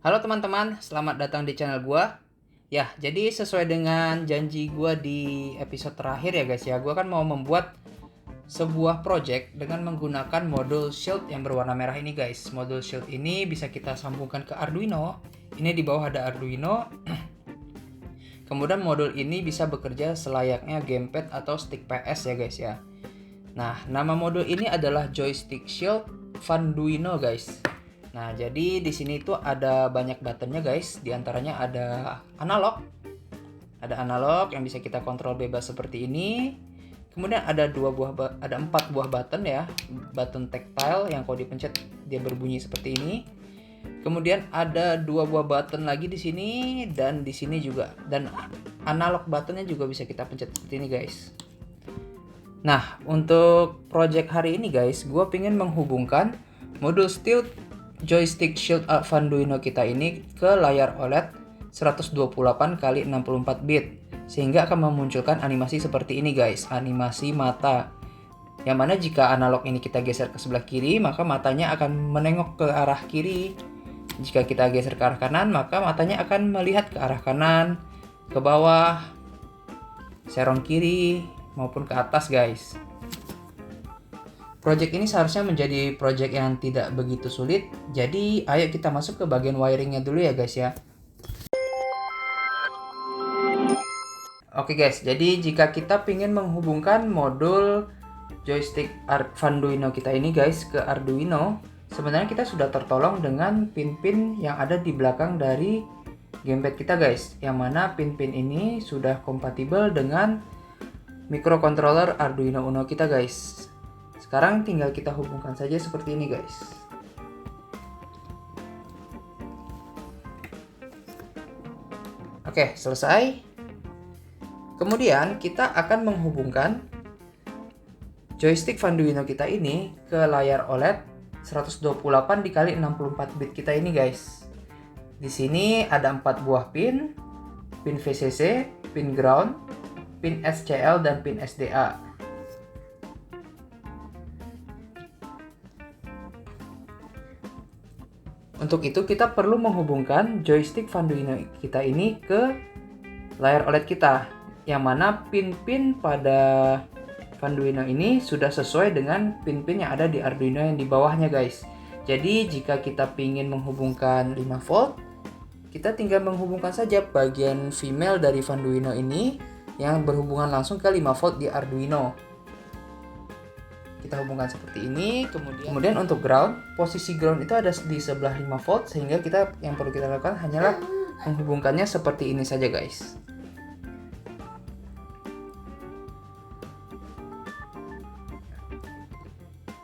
Halo teman-teman, selamat datang di channel gua. Ya, jadi sesuai dengan janji gua di episode terakhir ya guys ya, gua kan mau membuat sebuah project dengan menggunakan modul shield yang berwarna merah ini guys. Modul shield ini bisa kita sambungkan ke Arduino. Ini di bawah ada Arduino. Kemudian modul ini bisa bekerja selayaknya gamepad atau stick PS ya guys ya. Nah, nama modul ini adalah Joystick Shield Funduino guys. Nah, jadi di sini tuh ada banyak buttonnya guys. Di antaranya ada analog. Ada analog yang bisa kita kontrol bebas seperti ini. Kemudian ada 4 buah button ya. Button tactile yang kalau dipencet dia berbunyi seperti ini. Kemudian ada 2 buah button lagi di sini dan di sini juga. Dan analog buttonnya juga bisa kita pencet seperti ini guys. Nah, untuk project hari ini guys, gue pengen menghubungkan modul Stilt Joystick Shield Funduino kita ini ke layar OLED 128x64 bit, sehingga akan memunculkan animasi seperti ini guys, animasi mata. Yang mana jika analog ini kita geser ke sebelah kiri, maka matanya akan menengok ke arah kiri. Jika kita geser ke arah kanan, maka matanya akan melihat ke arah kanan, ke bawah, serong kiri, maupun ke atas guys. Project ini seharusnya menjadi project yang tidak begitu sulit. Jadi ayo kita masuk ke bagian wiringnya dulu ya guys ya. Oke guys, jadi jika kita ingin menghubungkan modul joystick Funduino kita ini guys ke Arduino, sebenarnya kita sudah tertolong dengan pin-pin yang ada di belakang dari gamepad kita guys, yang mana pin-pin ini sudah kompatibel dengan microcontroller Arduino Uno kita guys. Sekarang tinggal kita hubungkan saja seperti ini guys. Oke, selesai. Kemudian kita akan menghubungkan joystick Funduino kita ini ke layar OLED 128x64 bit kita ini guys. Di sini ada 4 buah pin VCC, pin ground, pin SCL, dan pin SDA. Untuk itu kita perlu menghubungkan joystick Funduino kita ini ke layar OLED kita, yang mana pin-pin pada Funduino ini sudah sesuai dengan pin-pin yang ada di Arduino yang di bawahnya guys. Jadi jika kita ingin menghubungkan 5 volt, kita tinggal menghubungkan saja bagian female dari Funduino ini yang berhubungan langsung ke 5 volt di Arduino. Kita hubungkan seperti ini. Kemudian untuk ground, posisi ground itu ada di sebelah 5 volt, sehingga yang perlu kita lakukan hanyalah menghubungkannya seperti ini saja guys.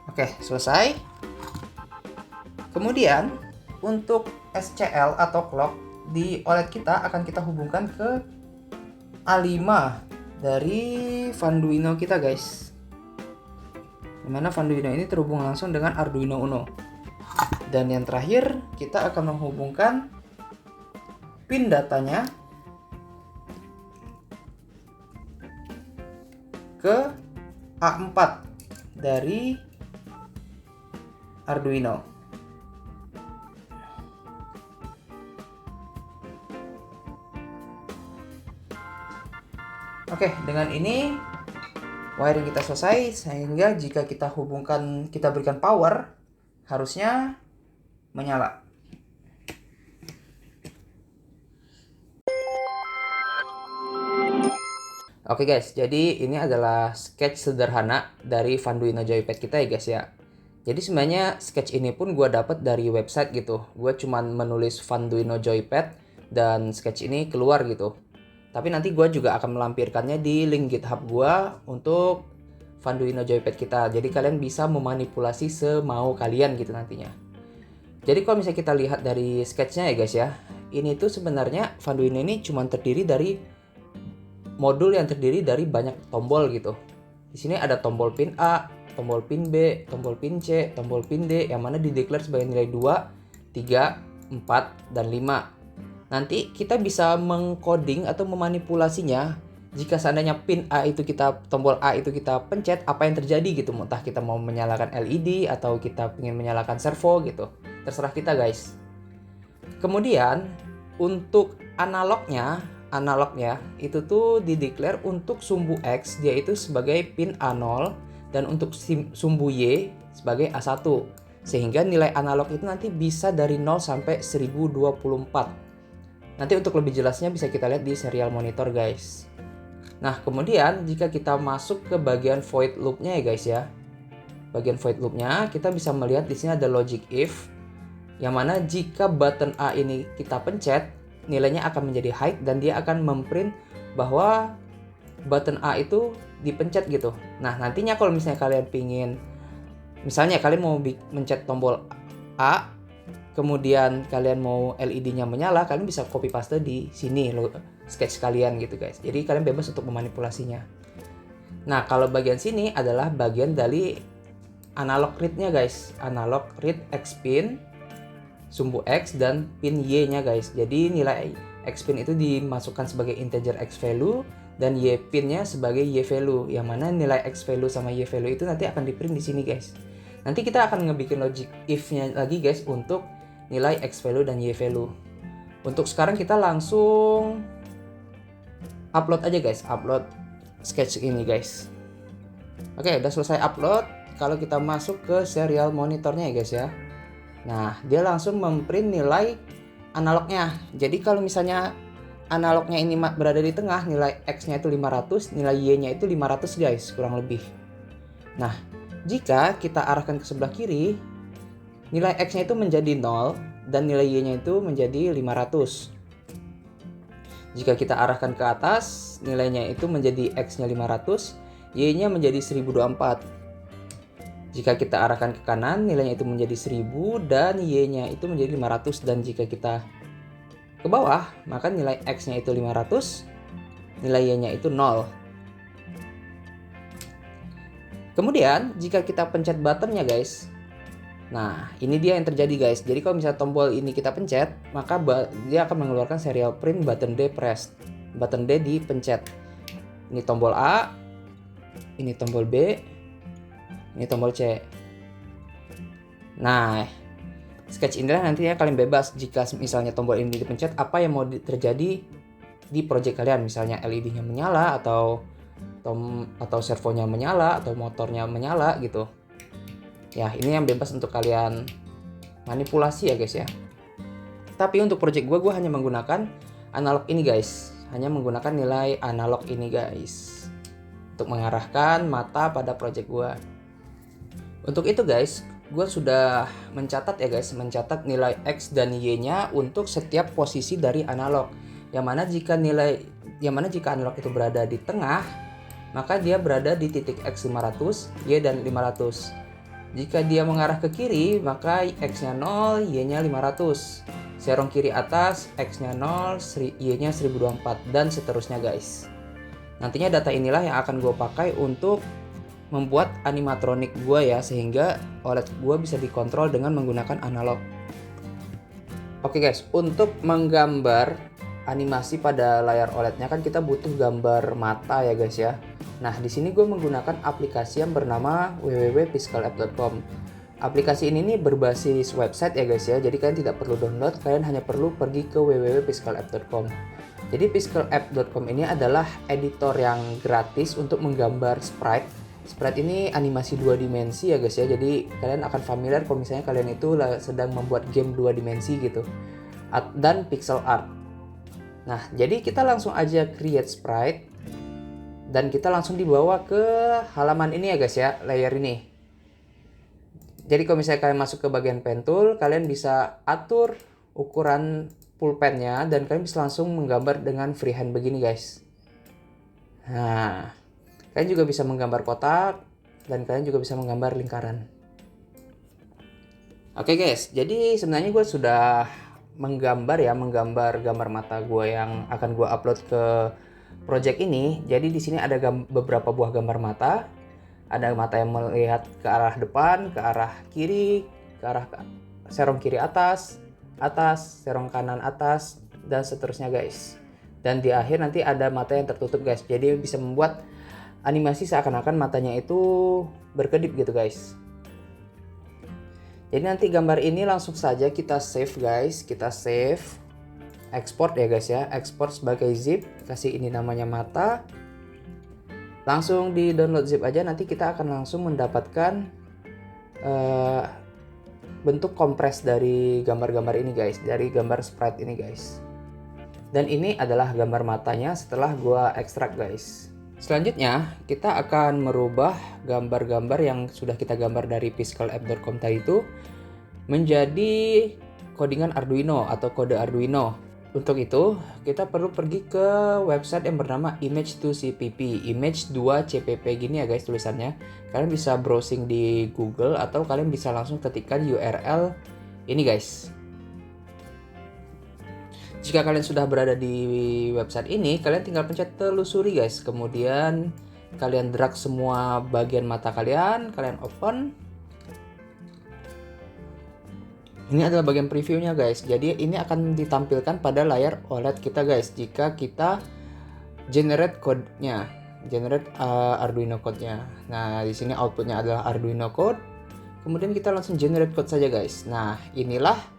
Oke, selesai. Kemudian untuk SCL atau clock di OLED kita akan kita hubungkan ke A5 dari Funduino kita guys, dimana Funduino ini terhubung langsung dengan Arduino Uno. Dan yang terakhir, kita akan menghubungkan pin datanya ke A4 dari Arduino. Oke, dengan ini wiring kita selesai, sehingga jika kita berikan power, harusnya menyala. Oke guys, jadi ini adalah sketch sederhana dari Funduino Joypad kita ya guys ya. Jadi sebenarnya sketch ini pun gue dapat dari website gitu. Gue cuman menulis Funduino Joypad dan sketch ini keluar gitu. Tapi nanti gue juga akan melampirkannya di link GitHub gue untuk Funduino Joypad kita. Jadi kalian bisa memanipulasi semau kalian gitu nantinya. Jadi kalau misalnya kita lihat dari sketchnya ya guys ya, ini tuh sebenarnya Funduino ini cuma terdiri dari modul yang terdiri dari banyak tombol gitu. Di sini ada tombol pin A, tombol pin B, tombol pin C, tombol pin D, yang mana dideklar sebagai nilai 2, 3, 4, dan 5. Nanti kita bisa mengcoding atau memanipulasinya. Jika seandainya tombol A itu kita pencet, apa yang terjadi gitu. Entah kita mau menyalakan LED atau kita ingin menyalakan servo gitu. Terserah kita guys. Kemudian untuk analognya itu tuh dideklar untuk sumbu X dia itu sebagai pin A0 dan untuk sumbu Y sebagai A1. Sehingga nilai analog itu nanti bisa dari 0 sampai 1024. Nanti untuk lebih jelasnya bisa kita lihat di serial monitor guys. Nah, kemudian jika kita masuk ke bagian void loop-nya ya guys ya. Bagian void loop-nya kita bisa melihat di sini ada logic if, yang mana jika button A ini kita pencet, nilainya akan menjadi high dan dia akan memprint bahwa button A itu dipencet gitu. Nah, nantinya kalau misalnya kalian misalnya kalian mau mencet tombol A, kemudian kalian mau LED-nya menyala, kalian bisa copy paste di sini sketch kalian gitu guys. Jadi kalian bebas untuk memanipulasinya. Nah, kalau bagian sini adalah bagian dari analog read-nya guys. Analog read X pin, sumbu X dan pin Y-nya guys. Jadi nilai X pin itu dimasukkan sebagai integer X value dan Y pin-nya sebagai Y value. Yang mana nilai X value sama Y value itu nanti akan di-print di sini guys. Nanti kita akan ngebikin logic if-nya lagi guys untuk nilai X value dan Y value. Untuk sekarang kita langsung upload aja guys, upload sketch ini guys. Oke, udah selesai upload. Kalau kita masuk ke serial monitornya ya guys ya. Nah, dia langsung memprint nilai analognya. Jadi kalau misalnya analognya ini berada di tengah, nilai X-nya itu 500, nilai Y-nya itu 500 guys, kurang lebih. Nah, jika kita arahkan ke sebelah kiri, nilai X-nya itu menjadi 0 dan nilai Y-nya itu menjadi 500. Jika kita arahkan ke atas, nilainya itu menjadi X-nya 500, Y-nya menjadi 1024. Jika kita arahkan ke kanan, nilainya itu menjadi 1000 dan Y-nya itu menjadi 500. Dan jika kita ke bawah, maka nilai X-nya itu 500, nilai Y-nya itu 0. Kemudian, jika kita pencet buttonnya guys, nah ini dia yang terjadi guys. Jadi kalau misalnya tombol ini kita pencet, maka dia akan mengeluarkan serial print button D pressed. Button D dipencet. Ini tombol A, ini tombol B, ini tombol C. Nah, sketch inilah nantinya kalian bebas jika misalnya tombol ini dipencet, apa yang mau terjadi di project kalian. Misalnya LED-nya menyala atau servonya menyala atau motornya menyala gitu. Ya, ini yang bebas untuk kalian manipulasi ya guys ya. Tapi untuk project gue hanya menggunakan analog ini guys. Hanya menggunakan nilai analog ini guys untuk mengarahkan mata pada project gue. Untuk itu guys, gue sudah mencatat ya guys, mencatat nilai X dan Y-nya untuk setiap posisi dari analog. Yang mana jika analog itu berada di tengah, maka dia berada di titik X 500, Y dan 500. Jika dia mengarah ke kiri, maka X-nya 0, Y-nya 500. Serong kiri atas, X-nya 0, Y-nya 1024 dan seterusnya guys. Nantinya data inilah yang akan gue pakai untuk membuat animatronik gue ya, sehingga OLED gue bisa dikontrol dengan menggunakan analog. Oke guys, untuk menggambar animasi pada layar OLED-nya kan kita butuh gambar mata ya guys ya. Nah, di sini gue menggunakan aplikasi yang bernama www.pixelapp.com. Aplikasi ini nih berbasis website ya guys ya. Jadi kalian tidak perlu download, kalian hanya perlu pergi ke www.pixelapp.com. Jadi pixelapp.com ini adalah editor yang gratis untuk menggambar sprite. Sprite ini animasi 2 dimensi ya guys ya. Jadi kalian akan familiar kalau misalnya kalian itu sedang membuat game 2 dimensi gitu. Dan pixel art. Nah, jadi kita langsung aja create sprite dan kita langsung dibawa ke halaman ini ya guys ya, layer ini. Jadi kalau misalnya kalian masuk ke bagian pen tool, kalian bisa atur ukuran pulpennya dan kalian bisa langsung menggambar dengan freehand begini guys. Nah, kalian juga bisa menggambar kotak dan kalian juga bisa menggambar lingkaran. Oke guys, jadi sebenarnya gue sudah menggambar gambar mata gue yang akan gue upload ke project ini. Jadi di sini ada beberapa buah gambar mata. Ada mata yang melihat ke arah depan, ke arah kiri, ke arah serong kiri atas, serong kanan atas, dan seterusnya guys. Dan di akhir nanti ada mata yang tertutup guys. Jadi bisa membuat animasi seakan-akan matanya itu berkedip gitu guys. Jadi nanti gambar ini langsung saja kita save guys, kita save, export ya guys ya, export sebagai zip, kasih ini namanya mata. Langsung di download zip aja, nanti kita akan langsung mendapatkan bentuk kompres dari gambar-gambar ini guys, dari gambar sprite ini guys. Dan ini adalah gambar matanya setelah gua ekstrak guys. Selanjutnya kita akan merubah gambar-gambar yang sudah kita gambar dari piscalapp.com tadi itu menjadi codingan Arduino atau kode Arduino. Untuk itu kita perlu pergi ke website yang bernama image2cpp, image2cpp gini ya guys tulisannya. Kalian bisa browsing di Google atau kalian bisa langsung ketikkan URL ini guys. Jika kalian sudah berada di website ini, kalian tinggal pencet telusuri guys. Kemudian kalian drag semua bagian mata kalian open. Ini adalah bagian previewnya guys. Jadi ini akan ditampilkan pada layar OLED kita guys. Jika kita generate code-nya, generate Arduino code-nya. Nah, di sini outputnya adalah Arduino code. Kemudian kita langsung generate code saja guys. Nah, inilah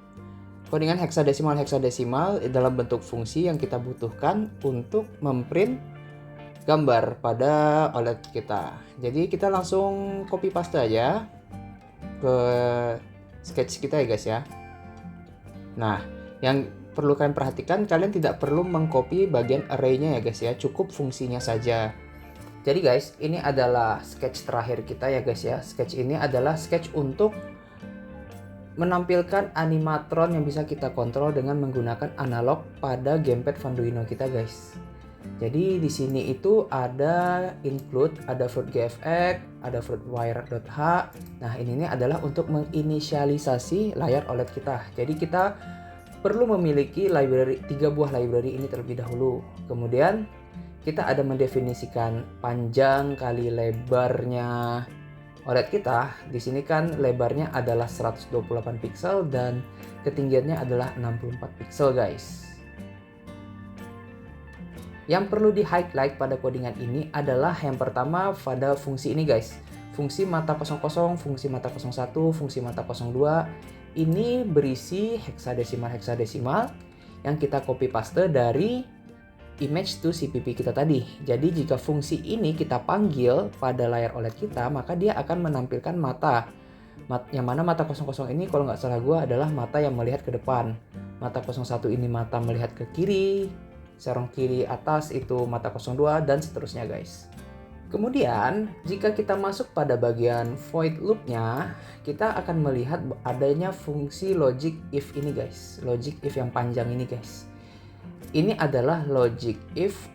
codingan heksadesimal dalam bentuk fungsi yang kita butuhkan untuk memprint gambar pada OLED kita. Jadi kita langsung copy paste aja ke sketch kita ya guys ya. Nah, yang perlu kalian perhatikan, kalian tidak perlu mengcopy bagian array-nya ya guys ya, cukup fungsinya saja. Jadi guys, ini adalah sketch terakhir kita ya guys ya. Sketch ini adalah sketch untuk menampilkan animatron yang bisa kita kontrol dengan menggunakan analog pada gamepad Arduino kita guys. Jadi di sini itu ada include, ada fruitGFX, ada fruitwire.h. Nah ini adalah untuk menginisialisasi layar OLED kita. Jadi kita perlu memiliki library, 3 buah library ini terlebih dahulu. Kemudian kita ada mendefinisikan panjang kali lebarnya OLED kita. Di sini kan lebarnya adalah 128 pixel dan ketinggiannya adalah 64 pixel guys. Yang perlu di highlight pada codingan ini adalah yang pertama pada fungsi ini guys. Fungsi mata 00, fungsi mata 01, fungsi mata 02. Ini berisi heksadesimal yang kita copy paste dari image2cpp kita tadi. Jadi jika fungsi ini kita panggil pada layar OLED kita, maka dia akan menampilkan mata. Yang mana mata 00 ini kalau nggak salah gua adalah mata yang melihat ke depan. Mata 01 ini mata melihat ke kiri, serong kiri atas itu mata 02 dan seterusnya guys. Kemudian jika kita masuk pada bagian void loop-nya, kita akan melihat adanya fungsi logic if ini guys. Logic if yang panjang ini guys. Ini adalah logic if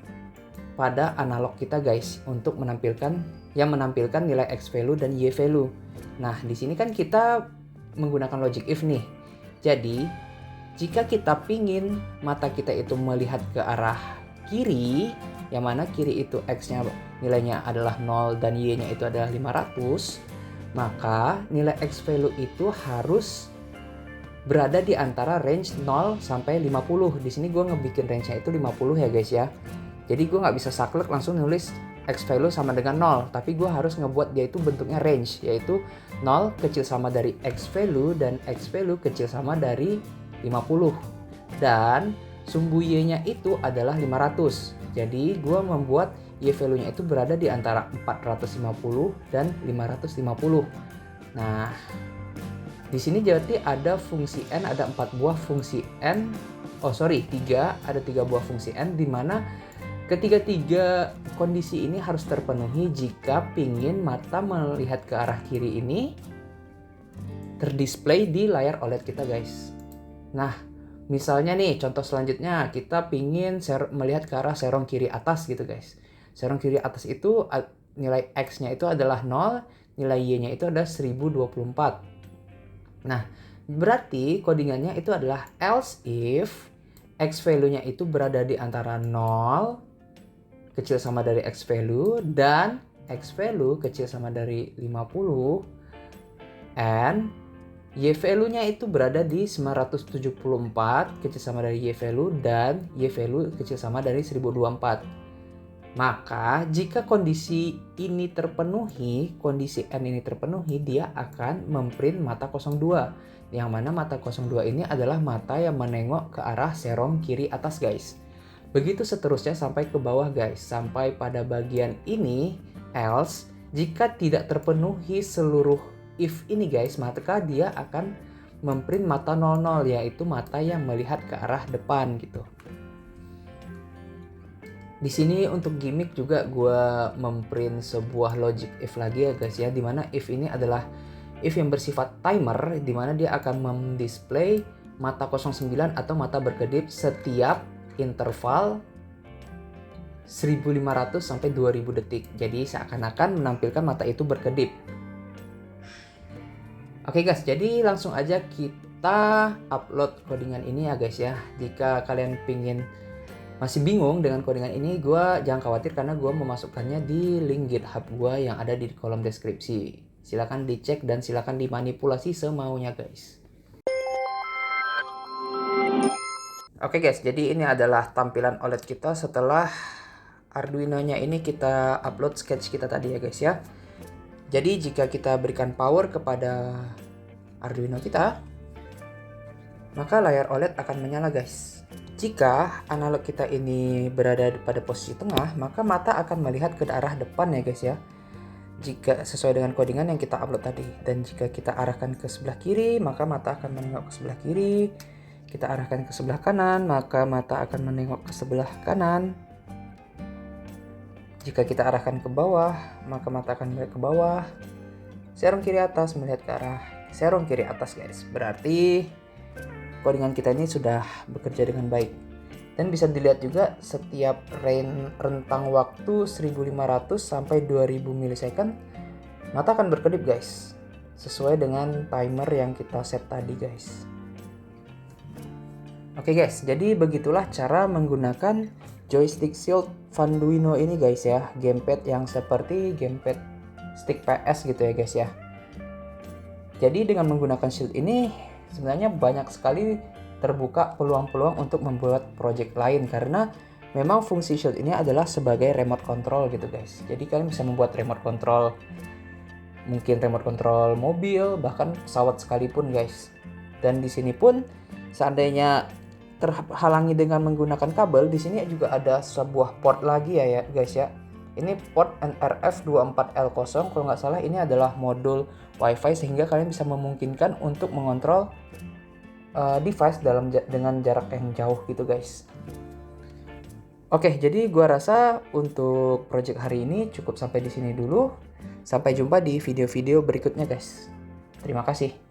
pada analog kita guys untuk menampilkan nilai X value dan Y value. Nah, di sini kan kita menggunakan logic if nih. Jadi, jika kita pingin mata kita itu melihat ke arah kiri, yang mana kiri itu X-nya nilainya adalah 0 dan Y-nya itu adalah 500, maka nilai X value itu harus berada di antara range 0 sampai 50. Di sini gue ngebikin range-nya itu 50 ya guys ya. Jadi gue nggak bisa saklek langsung nulis X value sama dengan 0, tapi gue harus ngebuat dia itu bentuknya range, yaitu 0 kecil sama dari X value dan X value kecil sama dari 50. Dan sumbu Y-nya itu adalah 500. Jadi gue membuat Y value-nya itu berada di antara 450 dan 550. Nah, di sini jadi ada fungsi n, ada 4 buah fungsi n. Ada 3 buah fungsi n, di mana ketiga kondisi ini harus terpenuhi jika pingin mata melihat ke arah kiri ini terdisplay di layar OLED kita guys. Nah, misalnya nih contoh selanjutnya kita pingin melihat ke arah serong kiri atas gitu guys. Serong kiri atas itu nilai X-nya itu adalah 0, nilai Y-nya itu adalah 1024. Nah, berarti codingannya itu adalah else if X value-nya itu berada di antara 0 kecil sama dari X value dan X value kecil sama dari 50 and Y value-nya itu berada di 974 kecil sama dari Y value dan Y value kecil sama dari 1024. Maka jika kondisi ini terpenuhi, kondisi N ini terpenuhi, dia akan memprint mata 02. Yang mana mata 02 ini adalah mata yang menengok ke arah serong kiri atas guys. Begitu seterusnya sampai ke bawah guys. Sampai pada bagian ini, else, jika tidak terpenuhi seluruh if ini guys, maka dia akan memprint mata 00, yaitu mata yang melihat ke arah depan gitu. Di sini untuk gimmick juga gue memprint sebuah logic if lagi ya guys ya, dimana if ini adalah if yang bersifat timer, dimana dia akan mendisplay mata 09 atau mata berkedip setiap interval 1500 sampai 2000 detik. Jadi seakan-akan menampilkan mata itu berkedip. Oke guys, jadi langsung aja kita upload codingan ini ya guys ya. Jika kalian masih bingung dengan codingan ini, jangan khawatir karena gue memasukkannya di link GitHub gue yang ada di kolom deskripsi. Silakan dicek dan silakan dimanipulasi semaunya guys. Oke guys, jadi ini adalah tampilan OLED kita setelah Arduino-nya ini kita upload sketch kita tadi ya guys ya. Jadi jika kita berikan power kepada Arduino kita, maka layar OLED akan menyala guys. Jika analog kita ini berada pada posisi tengah, maka mata akan melihat ke arah depan ya guys ya. Jika sesuai dengan codingan yang kita upload tadi. Dan jika kita arahkan ke sebelah kiri, maka mata akan menengok ke sebelah kiri. Kita arahkan ke sebelah kanan, maka mata akan menengok ke sebelah kanan. Jika kita arahkan ke bawah, maka mata akan melihat ke bawah. Serong kiri atas melihat ke arah serong kiri atas guys. Berarti codingan kita ini sudah bekerja dengan baik. Dan bisa dilihat juga setiap rentang waktu 1500 sampai 2000 milisecond mata akan berkedip guys. Sesuai dengan timer yang kita set tadi guys. Oke guys, jadi begitulah cara menggunakan joystick shield Arduino ini guys ya. Gamepad yang seperti gamepad stick PS gitu ya guys ya. Jadi dengan menggunakan shield ini sebenarnya banyak sekali terbuka peluang-peluang untuk membuat project lain, karena memang fungsi shield ini adalah sebagai remote control gitu guys. Jadi kalian bisa membuat remote control, mungkin remote control mobil, bahkan pesawat sekalipun guys. Dan di sini pun seandainya terhalangi dengan menggunakan kabel, di sini juga ada sebuah port lagi ya guys ya. Ini port NRF24L0, kalau nggak salah ini adalah modul WiFi, sehingga kalian bisa memungkinkan untuk mengontrol device dengan jarak yang jauh gitu guys. Oke, jadi gua rasa untuk project hari ini cukup sampai di sini dulu. Sampai jumpa di video-video berikutnya guys. Terima kasih.